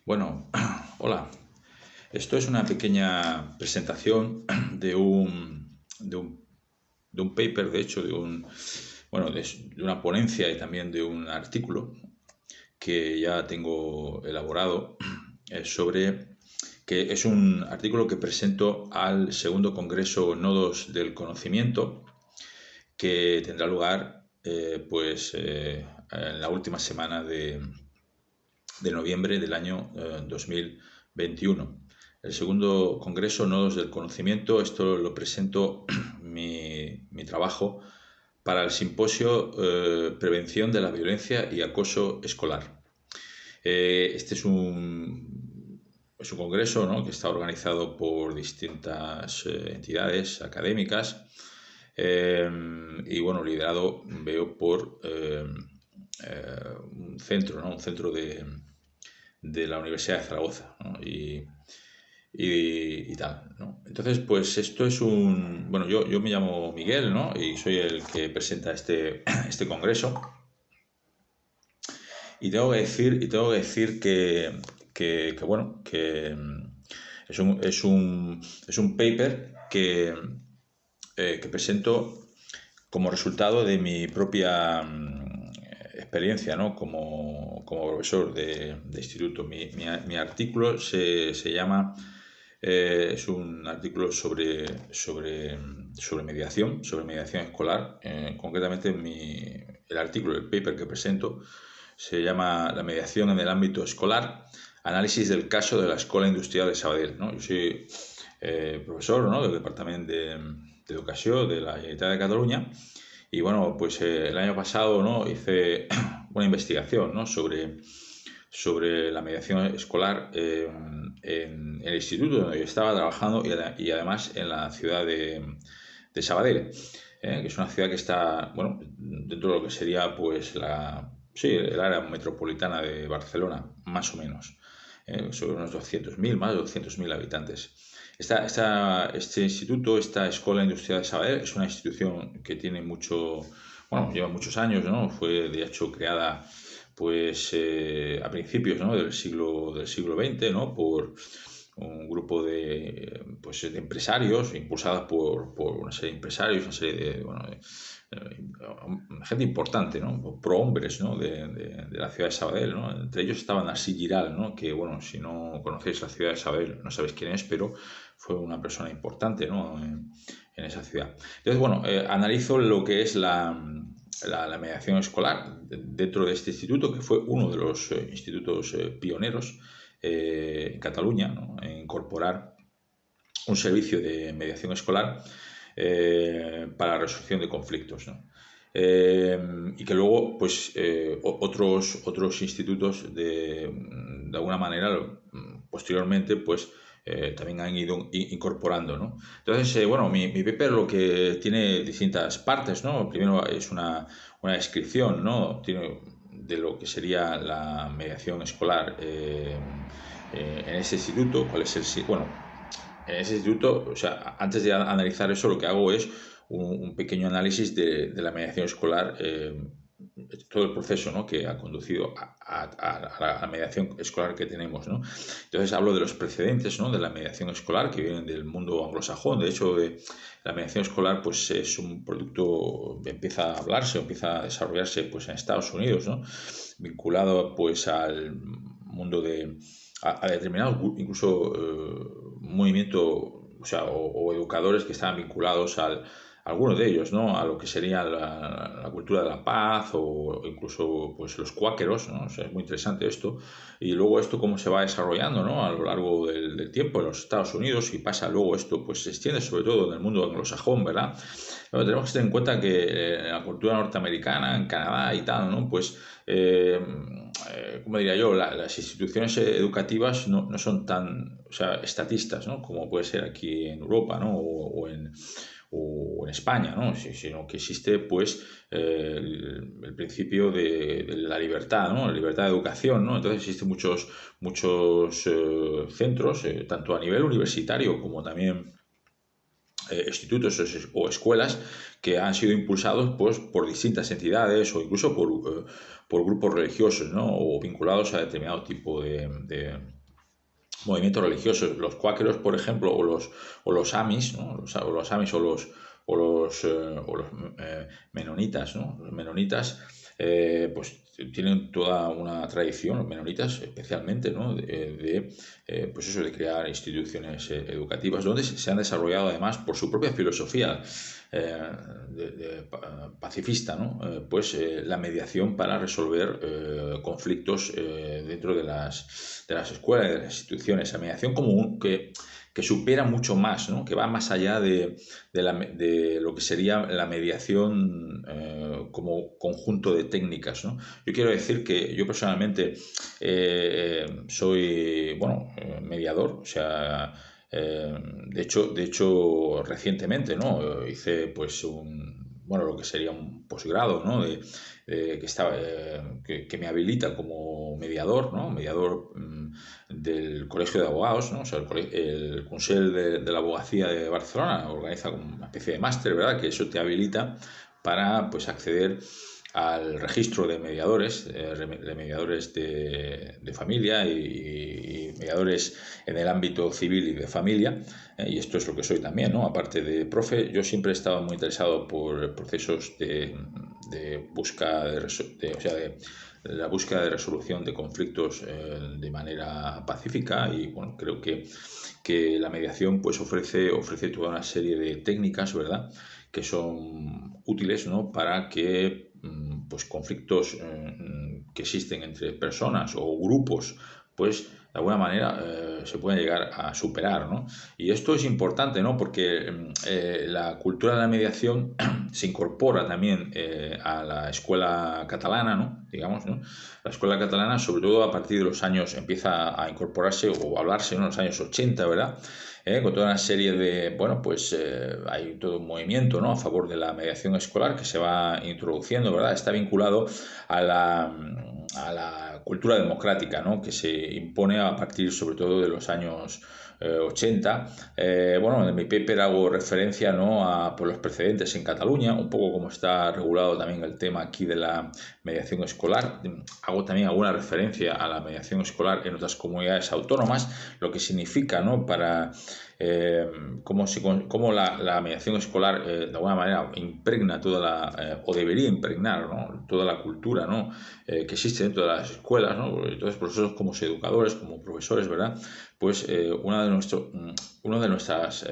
Bueno, hola. Esto es una pequeña presentación de un paper, de hecho, de una ponencia y también de un artículo que ya tengo elaborado sobre que es un artículo que presento al segundo Congreso Nodos del Conocimiento que tendrá lugar en la última semana de noviembre del año 2021. El segundo Congreso Nodos del Conocimiento, esto lo presento mi trabajo para el simposio Prevención de la Violencia y Acoso Escolar. Este es un congreso, ¿no?, que está organizado por distintas entidades académicas y bueno, liderado, veo, por un centro, ¿no?, un centro de la Universidad de Zaragoza, ¿no? Y tal, ¿no? Entonces, pues esto es bueno, yo me llamo Miguel, ¿no? Y soy el que presenta este congreso. Y tengo que decir que bueno, que es un paper que presento como resultado de mi propia experiencia, ¿no?, como profesor de instituto. Mi artículo se llama, es un artículo sobre mediación escolar. Concretamente, el artículo, el paper que presento, se llama La mediación en el ámbito escolar, análisis del caso de la Escuela Industrial de Sabadell, ¿no? Yo soy profesor, ¿no?, del Departamento de Educación de la Generalitat de Cataluña. Y bueno, pues el año pasado, ¿no?, hice una investigación, ¿no?, sobre la mediación escolar en el instituto donde yo estaba trabajando y además en la ciudad de Sabadell, que es una ciudad que está, bueno, dentro de lo que sería pues sí, el área metropolitana de Barcelona, más o menos, sobre unos 200.000, más de 200.000 habitantes. Este instituto, esta Escuela Industrial de Sabadell, es una institución que tiene bueno, lleva muchos años, ¿no? Fue de hecho creada pues a principios, ¿no?, del siglo XX, ¿no?, por un grupo de empresarios, impulsadas por una serie de empresarios, una serie gente importante, ¿no?, prohombres, ¿no?, de la ciudad de Sabadell, ¿no? Entre ellos estaba Narcís Giral, ¿no?, que, bueno, si no conocéis la ciudad de Sabadell no sabéis quién es, pero fue una persona importante, ¿no?, en esa ciudad. Entonces, bueno, analizo lo que es la mediación escolar dentro de este instituto, que fue uno de los institutos pioneros en Cataluña, ¿no?, en incorporar un servicio de mediación escolar para la resolución de conflictos, ¿no? Y que luego, pues, otros institutos de alguna manera, posteriormente, pues, también han ido incorporando, ¿no? Entonces, bueno, mi paper lo que tiene distintas partes, ¿no? Primero es una descripción, ¿no?, de lo que sería la mediación escolar en ese instituto, cuál es bueno, en ese instituto, o sea, antes de analizar eso, lo que hago es un pequeño análisis de la mediación escolar, todo el proceso, ¿no?, que ha conducido a la mediación escolar que tenemos, ¿no? Entonces hablo de los precedentes, ¿no?, de la mediación escolar que vienen del mundo anglosajón. De hecho, la mediación escolar, pues, es un producto que empieza a hablarse, empieza a desarrollarse, pues, en Estados Unidos, ¿no?, vinculado, pues, al mundo a determinados incluso movimientos, o sea, o educadores que estaban vinculados algunos de ellos, ¿no?, a lo que sería la cultura de la paz, o incluso, pues, los cuáqueros, ¿no? O sea, es muy interesante esto. Y luego esto cómo se va desarrollando, ¿no?, a lo largo del tiempo en los Estados Unidos, y pasa luego esto, pues se extiende sobre todo en el mundo anglosajón, ¿verdad? Pero tenemos que tener en cuenta que en la cultura norteamericana, en Canadá y tal, ¿no?, pues, como diría yo, las instituciones educativas no son tan, o sea, estatistas, ¿no?, como puede ser aquí en Europa, ¿no?, o en España, ¿no?, sino que existe, pues, el principio de la libertad, ¿no?, la libertad de educación, ¿no? Entonces existen muchos centros, tanto a nivel universitario como también institutos o escuelas que han sido impulsados pues, por distintas entidades o incluso por grupos religiosos, ¿no? O vinculados a determinado tipo de movimientos religiosos. Los cuáqueros, por ejemplo, o los amis, ¿no? O los amis o los menonitas, ¿no? Los menonitas pues tienen toda una tradición, los menonitas especialmente, ¿no? Pues eso, de crear instituciones educativas donde se han desarrollado además por su propia filosofía pacifista, ¿no? La mediación para resolver conflictos dentro de las escuelas, de las instituciones. La mediación que supera mucho más, ¿no? Que va más allá de lo que sería la mediación como conjunto de técnicas, ¿no? Yo quiero decir que yo personalmente soy, bueno, mediador, o sea, de hecho, recientemente, ¿no? Hice pues bueno, lo que sería un posgrado, ¿no? Que me habilita como mediador, ¿no? Mediador del Colegio de Abogados, ¿no? O sea, el Consell de la Abogacía de Barcelona organiza una especie de máster, ¿verdad? Que eso te habilita para pues acceder al registro de mediadores de familia y mediadores en el ámbito civil y de familia, y esto es lo que soy también, ¿no? Aparte de profe, yo siempre he estado muy interesado por procesos de busca de la búsqueda de resolución de conflictos de manera pacífica y bueno, creo que la mediación pues ofrece toda una serie de técnicas, ¿verdad? Que son útiles, ¿no? Para que pues conflictos que existen entre personas o grupos, pues de alguna manera se pueden llegar a superar, ¿no? Y esto es importante, ¿no? Porque la cultura de la mediación se incorpora también a la escuela catalana, ¿no? Digamos, ¿no? La escuela catalana, sobre todo a partir de los años, empieza a incorporarse o a hablarse, ¿no? En los años 80, ¿verdad? Con toda una serie de, bueno, pues hay todo un movimiento, ¿no? A favor de la mediación escolar que se va introduciendo, ¿verdad? Está vinculado a la cultura democrática, ¿no? Que se impone a partir sobre todo de los años 80. Bueno, en mi paper hago referencia, ¿no? A por los precedentes en Cataluña, un poco como está regulado también el tema aquí de la mediación escolar. Hago también alguna referencia a la mediación escolar en otras comunidades autónomas, lo que significa, ¿no? Para cómo la mediación escolar de alguna manera impregna toda o debería impregnar, ¿no? Toda la cultura, ¿no? Que existe dentro de las escuelas, ¿no? Entonces, nosotros como educadores, como profesores, ¿verdad? Pues una de nuestras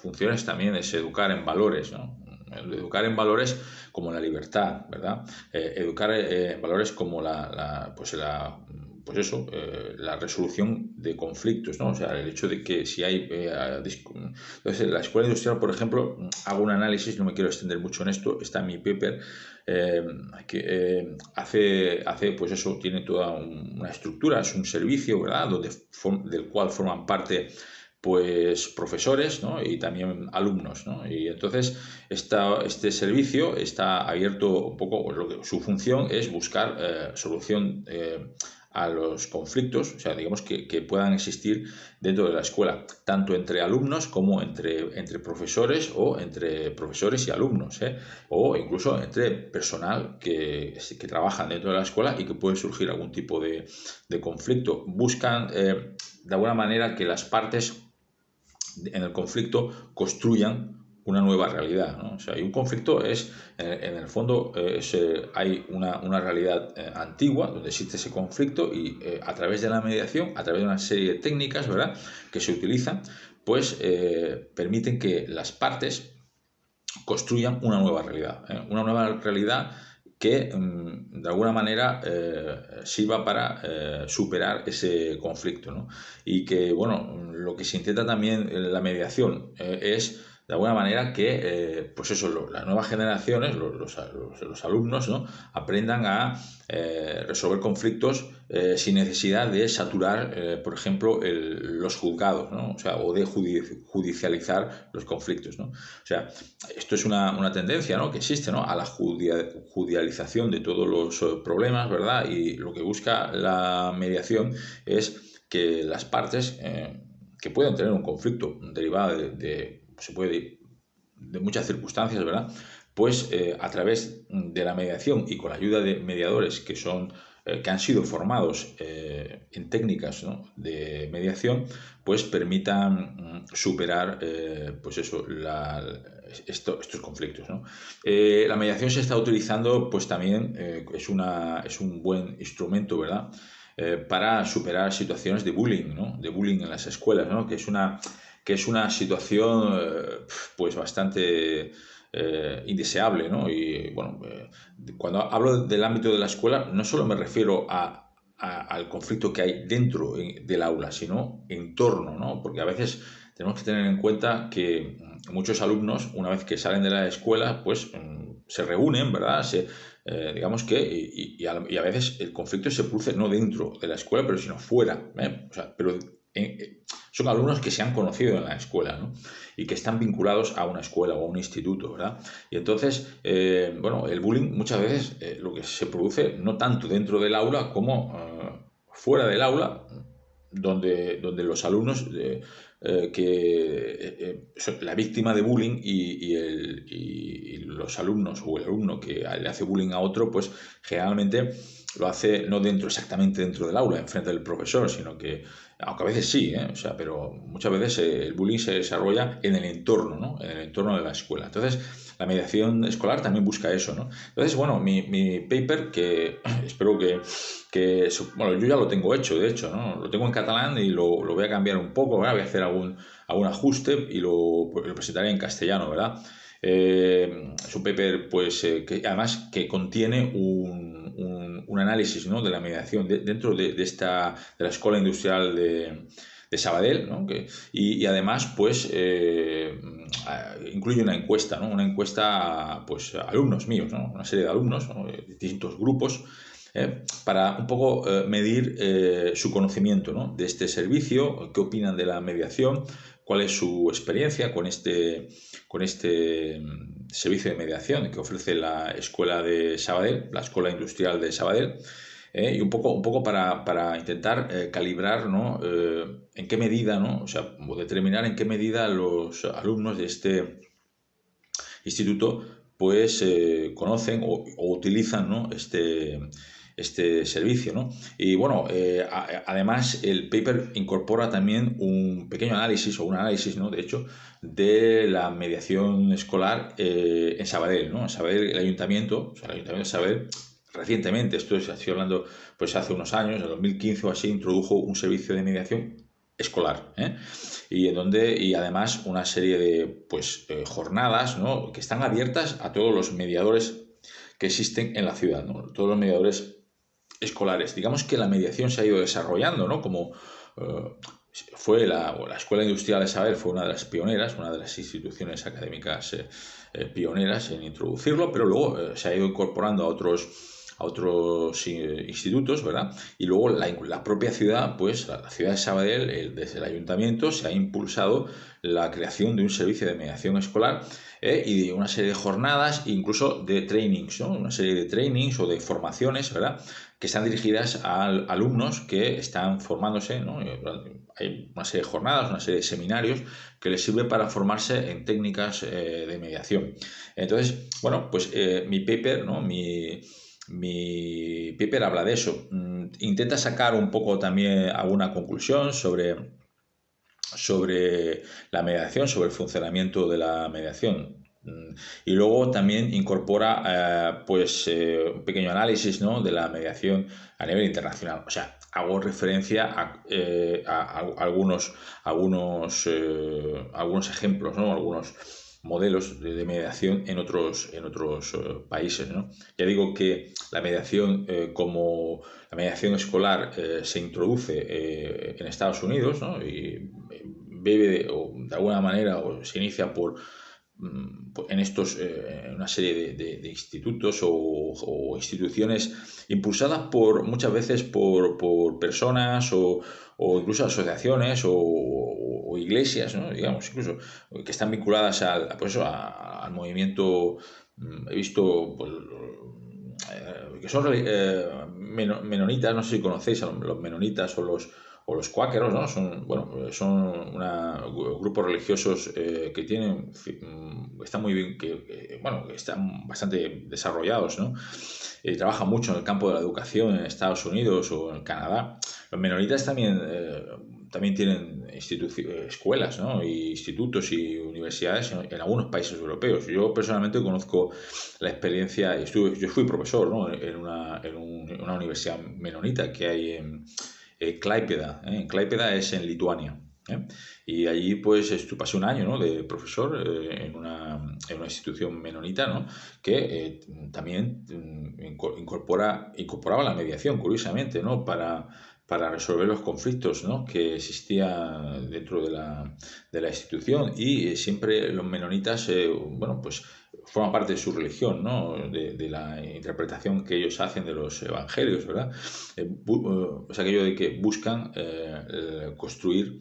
funciones también es educar en valores, ¿no? Educar en valores como la libertad, ¿verdad? Educar en valores como la resolución de conflictos, ¿no? O sea, el hecho de que si hay... entonces, en la escuela industrial, por ejemplo, hago un análisis, no me quiero extender mucho en esto, está en mi paper, que pues eso, tiene toda una estructura, es un servicio, ¿verdad? Del cual forman parte pues profesores, ¿no? Y también alumnos, ¿no? Y entonces este servicio está abierto un poco, su función es buscar solución a los conflictos, o sea, digamos que puedan existir dentro de la escuela, tanto entre alumnos como entre profesores o entre profesores y alumnos, o incluso entre personal que trabajan dentro de la escuela y que puede surgir algún tipo de conflicto. Buscan de alguna manera que las partes en el conflicto construyan una nueva realidad, ¿no? O sea, y un conflicto en el fondo, hay una realidad antigua donde existe ese conflicto y a través de la mediación, a través de una serie de técnicas, ¿verdad?, que se utilizan, pues permiten que las partes construyan una nueva realidad, una nueva realidad que de alguna manera sirva para superar ese conflicto, ¿no? Y que, bueno, lo que se intenta también en la mediación es de alguna manera que, pues eso, las nuevas generaciones, los alumnos, ¿no?, aprendan a resolver conflictos sin necesidad de saturar, por ejemplo, los juzgados, ¿no? O sea, o de judicializar los conflictos, ¿no? O sea, esto es una tendencia, ¿no?, que existe, ¿no?, a la judicialización de todos los problemas, ¿verdad? Y lo que busca la mediación es que las partes que pueden tener un conflicto derivado se puede de muchas circunstancias, ¿verdad? Pues a través de la mediación y con la ayuda de mediadores que han sido formados en técnicas, ¿no?, de mediación, pues permitan superar pues eso, estos conflictos, ¿no? La mediación se está utilizando, pues también es un buen instrumento, ¿verdad? Para superar situaciones de bullying, ¿no? De bullying en las escuelas, ¿no? Que es una situación pues bastante indeseable, ¿no? Y bueno, cuando hablo del ámbito de la escuela, no solo me refiero al conflicto que hay dentro del aula, sino en torno, ¿no? Porque a veces tenemos que tener en cuenta que muchos alumnos, una vez que salen de la escuela, pues se reúnen, ¿verdad? Digamos que, y a veces el conflicto se produce no dentro de la escuela, pero sino fuera, ¿eh? O sea, pero son alumnos que se han conocido en la escuela, ¿no? Y que están vinculados a una escuela o a un instituto, ¿verdad? Y entonces, bueno, el bullying muchas veces lo que se produce no tanto dentro del aula como fuera del aula, donde los alumnos son la víctima de bullying y los alumnos o el alumno que le hace bullying a otro, pues generalmente lo hace no exactamente dentro del aula, enfrente del profesor, sino que, aunque a veces sí, o sea, pero muchas veces el bullying se desarrolla en el entorno, ¿no? En el entorno de la escuela. Entonces, la mediación escolar también busca eso, ¿no? Entonces, bueno, mi paper, que espero bueno, yo ya lo tengo hecho, de hecho, ¿no? Lo tengo en catalán y lo voy a cambiar un poco, ¿verdad? Voy a hacer algún ajuste y lo presentaré en castellano, ¿verdad? Es un paper, pues, que además que contiene un análisis, ¿no?, de la mediación dentro de la Escuela Industrial de Sabadell, ¿no? Y además, pues, incluye una encuesta, ¿no? Una encuesta, pues, a alumnos míos, ¿no? Una serie de alumnos, ¿no?, de distintos grupos, para un poco medir su conocimiento, ¿no?, de este servicio, qué opinan de la mediación, cuál es su experiencia con este servicio de mediación que ofrece la Escuela de Sabadell, la Escuela Industrial de Sabadell, y un poco para intentar calibrar, ¿no?, en qué medida, ¿no?, o sea, o determinar en qué medida los alumnos de este instituto pues conocen o utilizan, ¿no?, este servicio, ¿no? Y bueno, además el paper incorpora también un pequeño análisis o un análisis, ¿no?, de hecho, de la mediación escolar en Sabadell, ¿no? En Sabadell, el ayuntamiento, o sea, el ayuntamiento de Sabadell recientemente, estoy hablando pues hace unos años, en 2015 o así, introdujo un servicio de mediación escolar, ¿eh? Y además una serie de pues jornadas, ¿no?, que están abiertas a todos los mediadores que existen en la ciudad, ¿no? Todos los mediadores escolares. Digamos que la mediación se ha ido desarrollando, ¿no? Como eh, fue la Escuela Industrial de Sabadell fue una de las pioneras, una de las instituciones académicas pioneras en introducirlo, pero luego se ha ido incorporando a otros institutos, ¿verdad? Y luego la propia ciudad, pues la ciudad de Sabadell, desde el ayuntamiento, se ha impulsado la creación de un servicio de mediación escolar y de una serie de jornadas, incluso de trainings, ¿no? Una serie de trainings o de formaciones, ¿verdad?, que están dirigidas a alumnos que están formándose, ¿no? Hay una serie de jornadas, una serie de seminarios que les sirve para formarse en técnicas de mediación. Entonces, bueno, pues mi paper, ¿no?, mi paper habla de eso. Intenta sacar un poco también alguna conclusión sobre la mediación, sobre el funcionamiento de la mediación. Y luego también incorpora pues un pequeño análisis, ¿no?, de la mediación a nivel internacional. O sea, hago referencia a algunos ejemplos, ¿no?, algunos modelos de mediación en otros países, ¿no? Ya digo que la mediación como la mediación escolar se introduce en Estados Unidos, ¿no?, y bebe o de alguna manera o se inicia en una serie de institutos o instituciones impulsadas muchas veces por personas o incluso asociaciones o iglesias, ¿no?, digamos, incluso que están vinculadas al movimiento. He visto pues, que son menonitas, no sé si conocéis a los menonitas o los cuáqueros, ¿no? Son, bueno, son grupos religiosos que tienen, están muy bien, bueno, que están bastante desarrollados, ¿no? Trabajan mucho en el campo de la educación en Estados Unidos o en Canadá. Los menonitas también, también tienen escuelas, ¿no? Y institutos y universidades en algunos países europeos. Yo personalmente conozco la experiencia, yo fui profesor, ¿no? Una universidad menonita que hay en Klaipėda. En Klaipėda es en Lituania. ¿Eh? Y allí pues pasé un año, ¿no? De profesor en una institución menonita, ¿no? Que también incorporaba la mediación, curiosamente, ¿no? Para resolver los conflictos, ¿no? Que existían dentro de la institución, y siempre los menonitas, bueno, pues forma parte de su religión, ¿no? De la interpretación que ellos hacen de los evangelios, ¿verdad? Es aquello de que buscan construir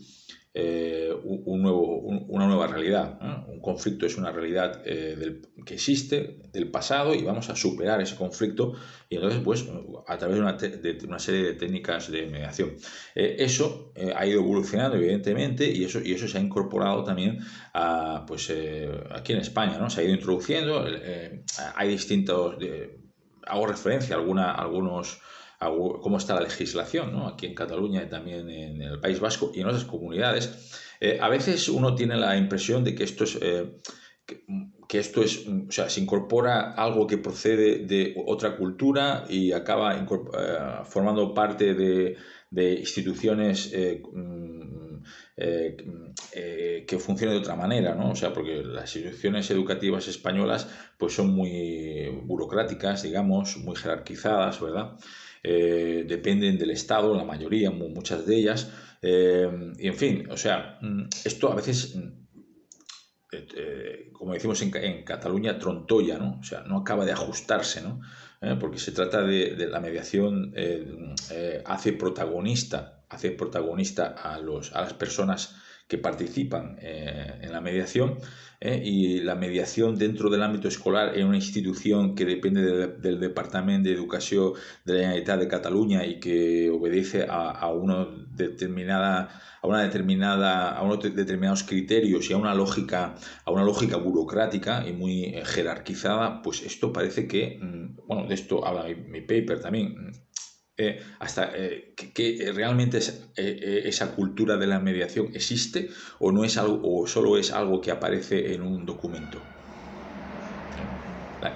una nueva realidad, ¿no? Un conflicto es una realidad que existe del pasado, y vamos a superar ese conflicto, y entonces pues a través de una serie de técnicas de mediación. Eso ha ido evolucionando evidentemente, y eso se ha incorporado también aquí en España, ¿no? Se ha ido introduciendo, hay distintos... hago referencia a algunos cómo está la legislación, ¿no? Aquí en Cataluña y también en el País Vasco y en otras comunidades. A veces uno tiene la impresión de que esto es, o sea, se incorpora algo que procede de otra cultura y acaba formando parte de instituciones que funcionen de otra manera, ¿no? O sea, porque las instituciones educativas españolas pues son muy burocráticas, digamos, muy jerarquizadas, ¿verdad? Dependen del Estado, la mayoría, muchas de ellas, y en fin, o sea, esto a veces, como decimos en Cataluña, trontolla, ¿no? O sea, no acaba de ajustarse, ¿no? Porque se trata de la mediación, hace protagonista a las personas que participan en la mediación, y la mediación dentro del ámbito escolar en una institución que depende del Departamento de Educación de la Generalitat de Cataluña y que obedece a unos determinados criterios y a una lógica burocrática y muy jerarquizada, pues esto parece que, bueno, de esto habla mi paper también, que realmente esa cultura de la mediación existe, o no es algo, o solo es algo que aparece en un documento.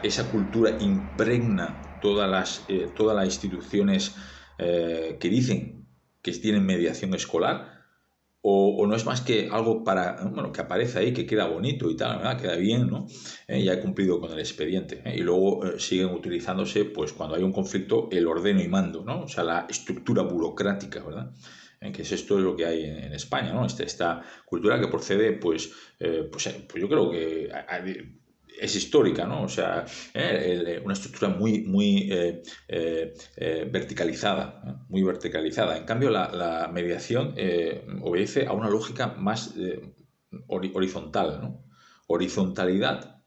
Esa cultura impregna todas las instituciones que dicen que tienen mediación escolar, o no es más que algo bueno, que aparece ahí, que queda bonito y tal, ¿verdad? Queda bien, ¿no? Ya he cumplido con el expediente. Y luego siguen utilizándose, pues cuando hay un conflicto, el ordeno y mando, ¿no? O sea, la estructura burocrática, ¿verdad? Que esto es lo que hay en España, ¿no? Esta cultura que procede, pues yo creo que es histórica, ¿no? O sea, una estructura muy verticalizada, muy verticalizada. En cambio, la mediación obedece a una lógica más horizontal, ¿no? Horizontalidad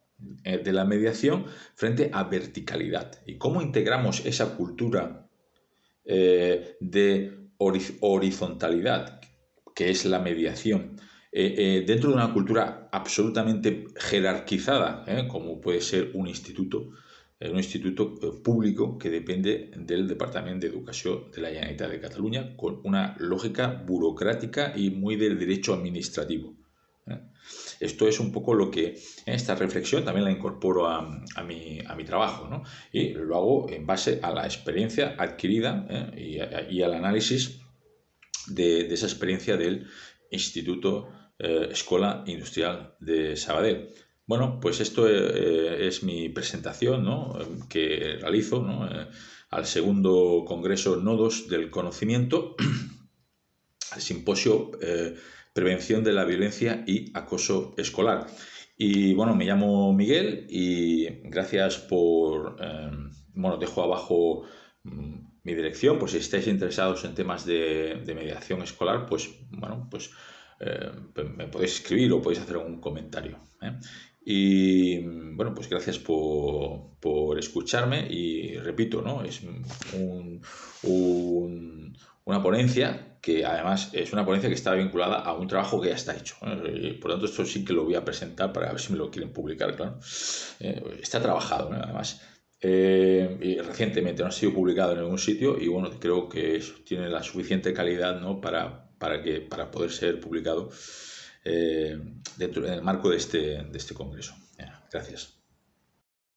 de la mediación frente a verticalidad. ¿Y cómo integramos esa cultura de horizontalidad, que es la mediación, dentro de una cultura absolutamente jerarquizada, como puede ser un instituto público que depende del Departamento de Educación de la Generalitat de Cataluña, con una lógica burocrática y muy del derecho administrativo? Esto es un poco lo que, esta reflexión también la incorporo a mi trabajo, ¿no? Y lo hago en base a la experiencia adquirida, y al análisis de esa experiencia del Instituto Escola Industrial de Sabadell. Bueno, pues esto es mi presentación, ¿no? Que realizo, ¿no? Al segundo Congreso Nodos del Conocimiento, al simposio Prevención de la Violencia y Acoso Escolar. Y bueno, me llamo Miguel y gracias bueno, dejo abajo mi dirección, pues si estáis interesados en temas de mediación escolar, pues bueno, pues me podéis escribir o podéis hacer un comentario. Y bueno, pues gracias por escucharme, y repito, ¿no? Es una ponencia que además es una ponencia que está vinculada a un trabajo que ya está hecho. Por lo tanto, esto sí que lo voy a presentar para ver si me lo quieren publicar, claro. Está trabajado, ¿no? Además. Y recientemente no ha sido publicado en ningún sitio y bueno, creo que eso tiene la suficiente calidad, ¿no? para poder ser publicado dentro, en el marco de este congreso. Gracias.